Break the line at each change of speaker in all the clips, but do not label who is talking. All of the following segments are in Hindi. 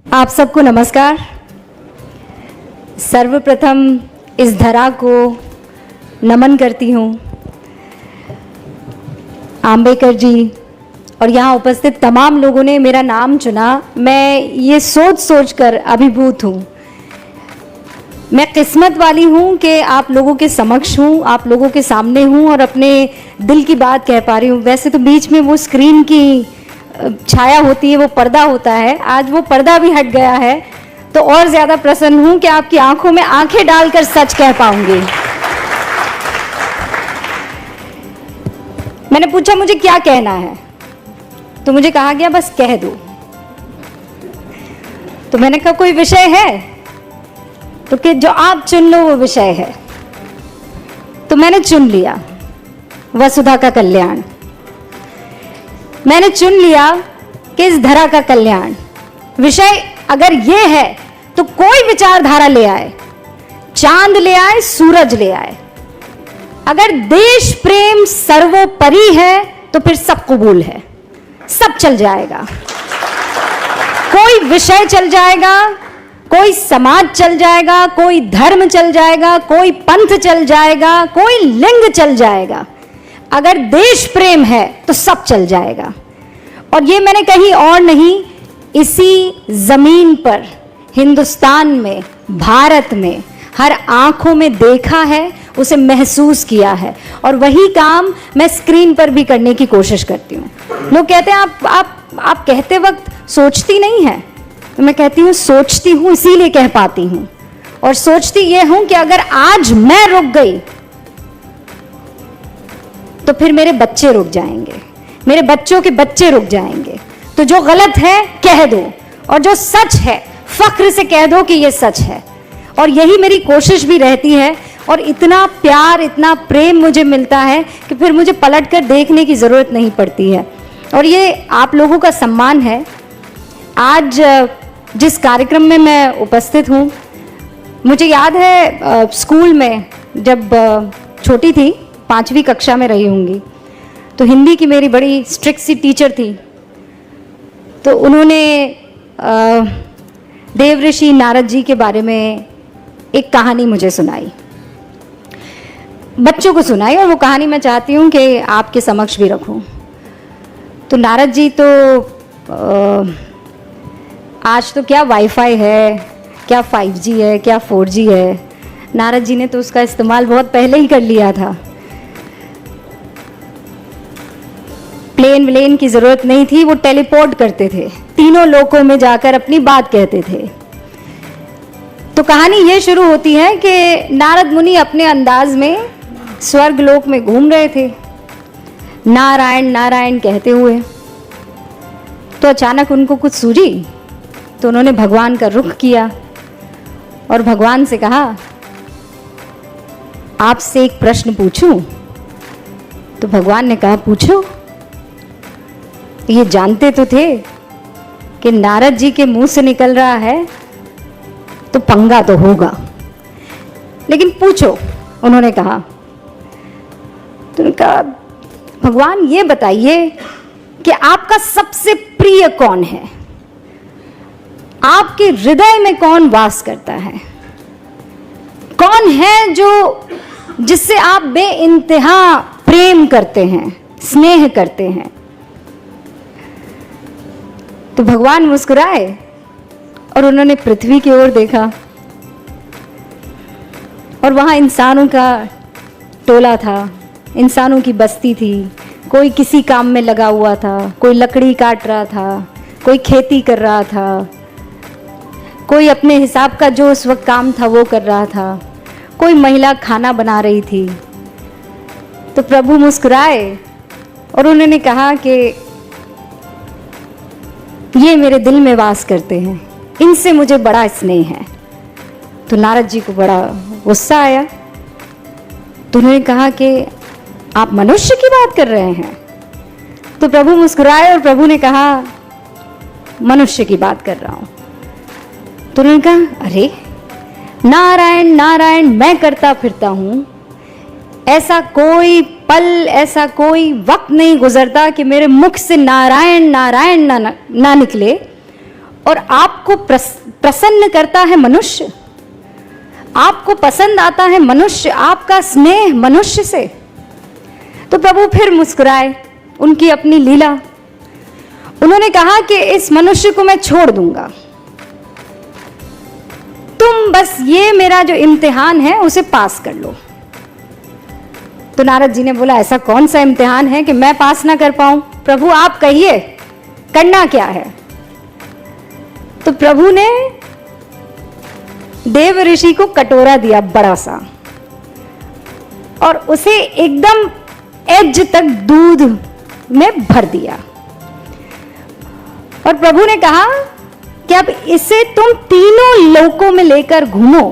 आप सबको नमस्कार। सर्वप्रथम इस धरा को नमन करती हूँ। आम्बेकर जी और यहाँ उपस्थित तमाम लोगों ने मेरा नाम चुना, मैं ये सोच सोच कर अभिभूत हूँ। मैं किस्मत वाली हूँ कि आप लोगों के समक्ष हूँ, आप लोगों के सामने हूँ और अपने दिल की बात कह पा रही हूँ। वैसे तो बीच में वो स्क्रीन की छाया होती है, वो पर्दा होता है, आज वो पर्दा भी हट गया है, तो और ज़्यादा प्रसन्न हूँ कि आपकी आंखों में आंखें डालकर सच कह पाऊंगी। मैंने पूछा मुझे क्या कहना है, तो मुझे कहा गया बस कह दो। तो मैंने कहा कोई विषय है, तो कि जो आप चुन लो वो विषय है। तो मैंने चुन लिया वसुधा का कल्याण। मैंने चुन लिया कि इस धरा का कल्याण विषय अगर ये है तो कोई विचारधारा ले आए, चांद ले आए, सूरज ले आए, अगर देश प्रेम सर्वोपरि है तो फिर सब कबूल है, सब चल जाएगा। कोई विषय चल जाएगा, कोई समाज चल जाएगा, कोई धर्म चल जाएगा, कोई पंथ चल जाएगा, कोई लिंग चल जाएगा। अगर देश प्रेम है तो सब चल जाएगा। और ये मैंने कहीं और नहीं, इसी जमीन पर, हिंदुस्तान में, भारत में हर आंखों में देखा है, उसे महसूस किया है, और वही काम मैं स्क्रीन पर भी करने की कोशिश करती हूँ। लोग कहते हैं आप कहते वक्त सोचती नहीं है, तो मैं कहती हूँ सोचती हूँ, इसीलिए कह पाती हूँ। और सोचती ये हूँ कि अगर आज मैं रुक गई तो फिर मेरे बच्चे रुक जाएंगे, मेरे बच्चों के बच्चे रुक जाएंगे। तो जो गलत है कह दो, और जो सच है फख्र से कह दो कि ये सच है। और यही मेरी कोशिश भी रहती है। और इतना प्यार, इतना प्रेम मुझे मिलता है कि फिर मुझे पलट कर देखने की ज़रूरत नहीं पड़ती है। और ये आप लोगों का सम्मान है। आज जिस कार्यक्रम में मैं उपस्थित हूँ, मुझे याद है स्कूल में जब छोटी थी, 5वीं कक्षा में रही होंगी, तो हिंदी की मेरी बड़ी स्ट्रिक्ट सी टीचर थी। तो उन्होंने देवऋषि नारद जी के बारे में एक कहानी मुझे सुनाई, बच्चों को सुनाई, और वो कहानी मैं चाहती हूँ कि आपके समक्ष भी रखूँ। तो नारद जी तो आज तो क्या वाईफाई है, क्या 5G है, क्या 4G है, नारद जी ने तो उसका इस्तेमाल बहुत पहले ही कर लिया था। प्लेन व्लेन की ज़रूरत नहीं थी, वो टेलीपोर्ट करते थे, तीनों लोकों में जाकर अपनी बात कहते थे। तो कहानी ये शुरू होती है कि नारद मुनि अपने अंदाज में स्वर्ग लोक में घूम रहे थे, नारायण नारायण कहते हुए। तो अचानक उनको कुछ सूझी, तो उन्होंने भगवान का रुख किया और भगवान से कहा, आपसे एक प्रश्न पूछूं? तो भगवान ने कहा पूछो। ये जानते तो थे कि नारद जी के मुंह से निकल रहा है तो पंगा तो होगा, लेकिन पूछो, उन्होंने कहा। तो उन्होंने कहा, भगवान ये बताइए कि आपका सबसे प्रिय कौन है, आपके हृदय में कौन वास करता है, कौन है जो जिससे आप बेइंतहा प्रेम करते हैं, स्नेह करते हैं। तो भगवान मुस्कुराए और उन्होंने पृथ्वी की ओर देखा, और वहां इंसानों का टोला था, इंसानों की बस्ती थी। कोई किसी काम में लगा हुआ था, कोई लकड़ी काट रहा था, कोई खेती कर रहा था, कोई अपने हिसाब का जो उस वक्त काम था वो कर रहा था, कोई महिला खाना बना रही थी। तो प्रभु मुस्कुराए और उन्होंने कहा कि ये मेरे दिल में वास करते हैं, इनसे मुझे बड़ा स्नेह है। तो नारद जी को बड़ा गुस्सा आया। तो उन्होंने कहा कि आप मनुष्य की बात कर रहे हैं? तो प्रभु मुस्कुराए और प्रभु ने कहा मनुष्य की बात कर रहा हूं। तो उन्होंने कहा अरे नारायण नारायण मैं करता फिरता हूं, ऐसा कोई पल, ऐसा कोई वक्त नहीं गुजरता कि मेरे मुख से नारायण नारायण ना निकले। और आपको प्रसन्न करता है मनुष्य, आपको पसंद आता है मनुष्य, आपका स्नेह मनुष्य से। तो प्रभु फिर मुस्कुराए, उनकी अपनी लीला। उन्होंने कहा कि इस मनुष्य को मैं छोड़ दूंगा, तुम बस ये मेरा जो इम्तिहान है उसे पास कर लो। तो नारद जी ने बोला, ऐसा कौन सा इम्तिहान है कि मैं पास ना कर पाऊं? प्रभु आप कहिए, करना क्या है? तो प्रभु ने देव ऋषि को कटोरा दिया बड़ा सा, और उसे एकदम एज तक दूध में भर दिया। और प्रभु ने कहा कि अब इसे तुम तीनों लोकों में लेकर घूमो,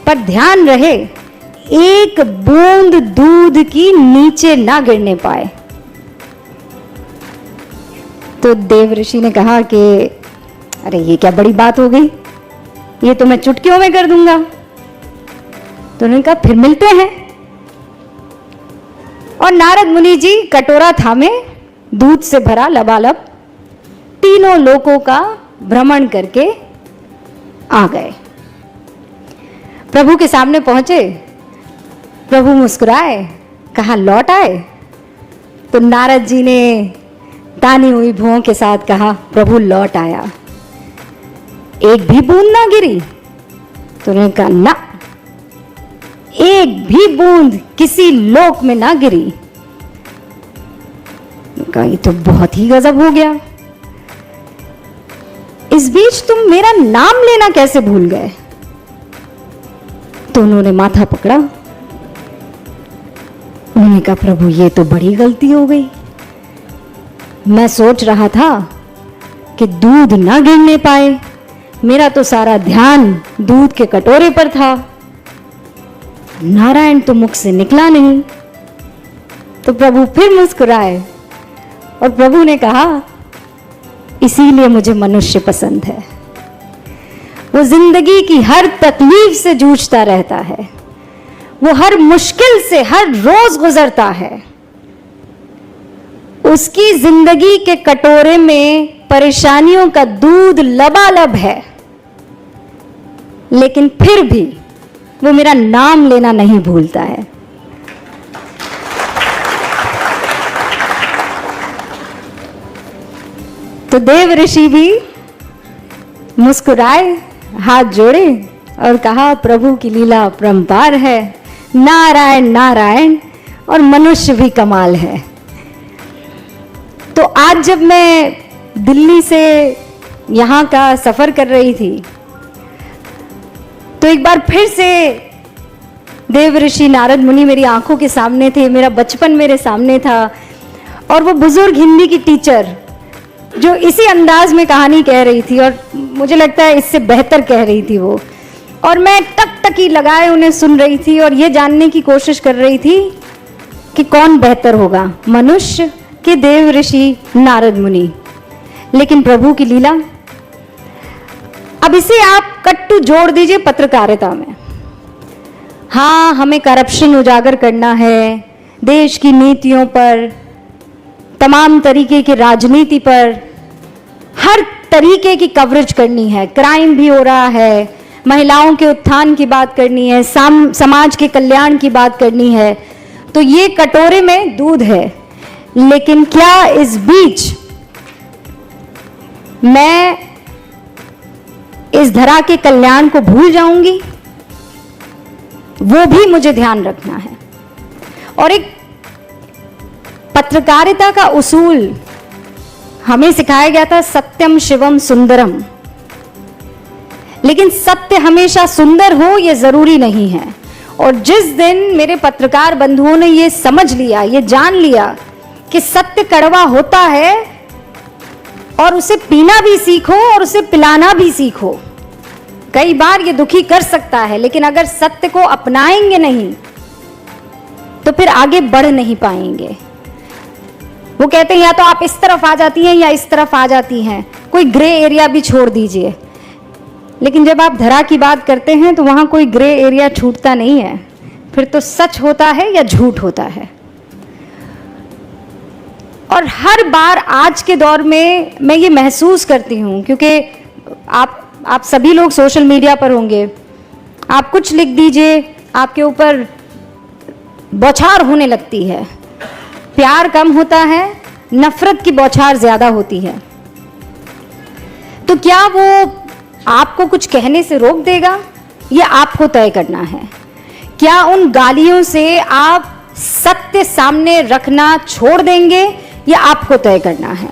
पर ध्यान रहे एक बूंद दूध की नीचे ना गिरने पाए। तो देव ऋषि ने कहा कि अरे ये क्या बड़ी बात हो गई, ये तो मैं चुटकियों में कर दूंगा। तो उन्होंने कहा फिर मिलते हैं। और नारद मुनि जी कटोरा थामे, दूध से भरा लबालब, तीनों लोकों का भ्रमण करके आ गए। प्रभु के सामने पहुंचे, प्रभु मुस्कुराए, कहा लौट आए? तो नारद जी ने तानी हुई भुओं के साथ कहा, प्रभु लौट आया, एक भी बूंद ना गिरी? तो उन्होंने कहा ना, एक भी बूंद किसी लोक में ना गिरी। कहा ये तो बहुत ही गजब हो गया, इस बीच तुम मेरा नाम लेना कैसे भूल गए? तो उन्होंने माथा पकड़ा, उन्होंने कहा प्रभु ये तो बड़ी गलती हो गई, मैं सोच रहा था कि दूध ना गिरने पाए, मेरा तो सारा ध्यान दूध के कटोरे पर था, नारायण तो मुख से निकला नहीं। तो प्रभु फिर मुस्कुराए और प्रभु ने कहा इसीलिए मुझे मनुष्य पसंद है। वो जिंदगी की हर तकलीफ से जूझता रहता है, वो हर मुश्किल से हर रोज गुजरता है, उसकी जिंदगी के कटोरे में परेशानियों का दूध लबालब है, लेकिन फिर भी वो मेरा नाम लेना नहीं भूलता है। तो देव ऋषि भी मुस्कुराए, हाथ जोड़े और कहा प्रभु की लीला अपरंपार है, नारायण नारायण, और मनुष्य भी कमाल है। तो आज जब मैं दिल्ली से यहाँ का सफ़र कर रही थी तो एक बार फिर से देव ऋषि नारद मुनि मेरी आंखों के सामने थे, मेरा बचपन मेरे सामने था, और वो बुजुर्ग हिंदी की टीचर जो इसी अंदाज में कहानी कह रही थी, और मुझे लगता है इससे बेहतर कह रही थी वो, और मैं टकटकी लगाए उन्हें सुन रही थी और ये जानने की कोशिश कर रही थी कि कौन बेहतर होगा, मनुष्य कि देव ऋषि नारद मुनि। लेकिन प्रभु की लीला। अब इसे आप कट्टू जोड़ दीजिए पत्रकारिता में। हाँ, हमें करप्शन उजागर करना है, देश की नीतियों पर, तमाम तरीके की राजनीति पर, हर तरीके की कवरेज करनी है, क्राइम भी हो रहा है, महिलाओं के उत्थान की बात करनी है, समाज के कल्याण की बात करनी है। तो ये कटोरे में दूध है, लेकिन क्या इस बीच मैं इस धरा के कल्याण को भूल जाऊंगी? वो भी मुझे ध्यान रखना है। और एक पत्रकारिता का उसूल हमें सिखाया गया था, सत्यम शिवम सुंदरम। लेकिन सत्य हमेशा सुंदर हो ये जरूरी नहीं है। और जिस दिन मेरे पत्रकार बंधुओं ने ये समझ लिया, ये जान लिया कि सत्य कड़वा होता है और उसे पीना भी सीखो और उसे पिलाना भी सीखो। कई बार ये दुखी कर सकता है, लेकिन अगर सत्य को अपनाएंगे नहीं तो फिर आगे बढ़ नहीं पाएंगे। वो कहते हैं या तो आप इस तरफ आ जाती हैं या इस तरफ आ जाती हैं, कोई ग्रे एरिया भी छोड़ दीजिए। लेकिन जब आप धरा की बात करते हैं तो वहां कोई ग्रे एरिया छूटता नहीं है, फिर तो सच होता है या झूठ होता है। और हर बार आज के दौर में मैं ये महसूस करती हूँ, क्योंकि आप सभी लोग सोशल मीडिया पर होंगे, आप कुछ लिख दीजिए, आपके ऊपर बौछार होने लगती है। प्यार कम होता है, नफरत की बौछार ज्यादा होती है। तो क्या वो आपको कुछ कहने से रोक देगा? ये आपको तय करना है। क्या उन गालियों से आप सत्य सामने रखना छोड़ देंगे? ये आपको तय करना है।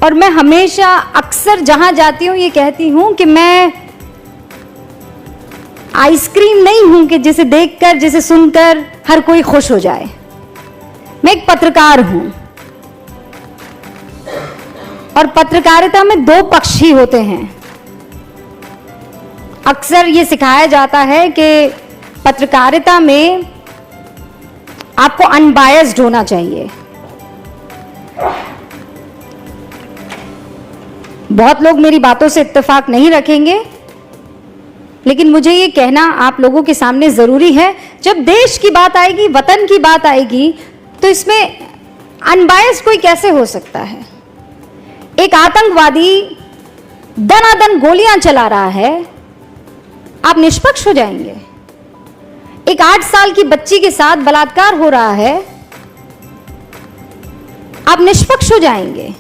और मैं हमेशा अक्सर जहां जाती हूं ये कहती हूं कि मैं आइसक्रीम नहीं हूं कि जिसे देखकर, जिसे सुनकर हर कोई खुश हो जाए। मैं एक पत्रकार हूं और पत्रकारिता में दो पक्ष ही होते हैं। अक्सर ये सिखाया जाता है कि पत्रकारिता में आपको अनबायस्ड होना चाहिए। बहुत लोग मेरी बातों से इत्तेफाक नहीं रखेंगे, लेकिन मुझे ये कहना आप लोगों के सामने जरूरी है। जब देश की बात आएगी, वतन की बात आएगी, तो इसमें अनबायस्ड कोई कैसे हो सकता है? एक आतंकवादी दनादन गोलियां चला रहा है, आप निष्पक्ष हो जाएंगे? एक 8 साल की बच्ची के साथ बलात्कार हो रहा है, आप निष्पक्ष हो जाएंगे?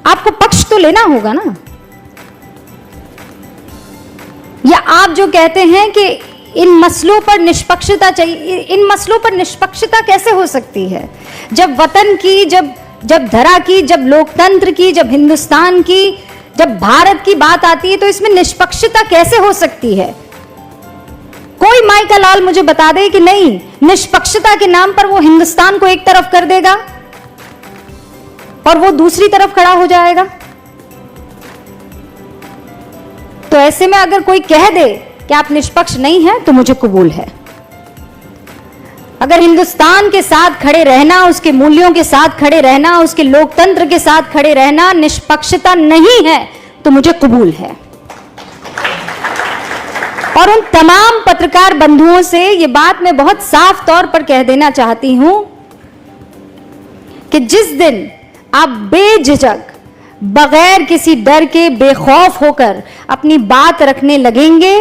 आपको पक्ष तो लेना होगा ना। या आप जो कहते हैं कि इन मसलों पर निष्पक्षता चाहिए, इन मसलों पर निष्पक्षता कैसे हो सकती है? जब वतन की, जब धरा की, जब लोकतंत्र की, जब हिंदुस्तान की, जब भारत की बात आती है, तो इसमें निष्पक्षता कैसे हो सकती है? कोई माई का लाल मुझे बता दे कि नहीं, निष्पक्षता के नाम पर वो हिंदुस्तान को एक तरफ कर देगा और वो दूसरी तरफ खड़ा हो जाएगा। तो ऐसे में अगर कोई कह दे कि आप निष्पक्ष नहीं हैं, तो मुझे कबूल है। अगर हिंदुस्तान के साथ खड़े रहना, उसके मूल्यों के साथ खड़े रहना, उसके लोकतंत्र के साथ खड़े रहना निष्पक्षता नहीं है, तो मुझे कबूल है। और उन तमाम पत्रकार बंधुओं से ये बात मैं बहुत साफ तौर पर कह देना चाहती हूं कि जिस दिन आप बेझिझक, बगैर किसी डर के, बेखौफ होकर अपनी बात रखने लगेंगे,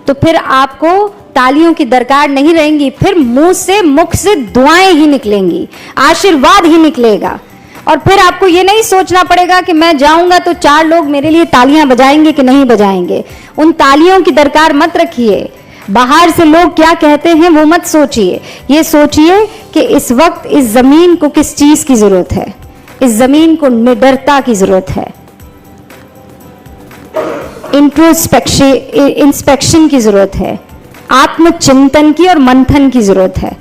तो फिर आपको तालियों की दरकार नहीं रहेंगी। फिर मुख से दुआएं ही निकलेंगी, आशीर्वाद ही निकलेगा। और फिर आपको ये नहीं सोचना पड़ेगा कि मैं जाऊंगा तो 4 लोग मेरे लिए तालियां बजाएंगे कि नहीं बजाएंगे। उन तालियों की दरकार मत रखिए। बाहर से लोग क्या कहते हैं वो मत सोचिए। ये सोचिए कि इस वक्त इस जमीन को किस चीज की जरूरत है। इस जमीन को निडरता की जरूरत है, इंस्पेक्शन की जरूरत है, आत्मचिंतन की और मंथन की जरूरत है।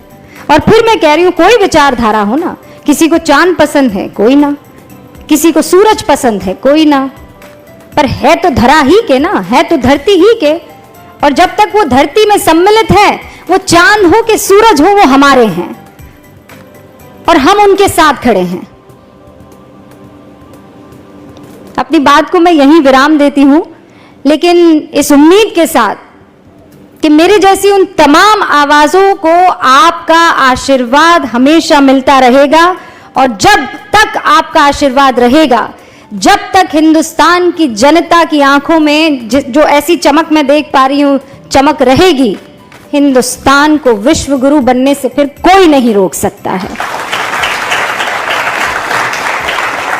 और फिर मैं कह रही हूं, कोई विचारधारा हो ना, किसी को चांद पसंद है, कोई ना, किसी को सूरज पसंद है, कोई ना, पर है तो धरा ही के ना, है तो धरती ही के। और जब तक वो धरती में सम्मिलित है, वो चांद हो कि सूरज हो, वो हमारे हैं और हम उनके साथ खड़े हैं। अपनी बात को मैं यहीं विराम देती हूं, लेकिन इस उम्मीद के साथ कि मेरे जैसी उन तमाम आवाजों को आपका आशीर्वाद हमेशा मिलता रहेगा। और जब तक आपका आशीर्वाद रहेगा, जब तक हिंदुस्तान की जनता की आंखों में जो ऐसी चमक मैं देख पा रही हूं, चमक रहेगी, हिंदुस्तान को विश्व गुरु बनने से फिर कोई नहीं रोक सकता है।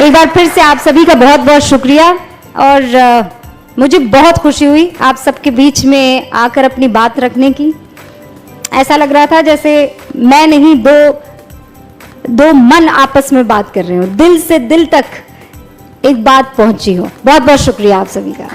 एक बार फिर से आप सभी का बहुत बहुत शुक्रिया। और मुझे बहुत खुशी हुई आप सबके बीच में आकर अपनी बात रखने की। ऐसा लग रहा था जैसे मैं नहीं, दो मन आपस में बात कर रहे हो, दिल से दिल तक एक बात पहुंची हो। बहुत बहुत शुक्रिया आप सभी का।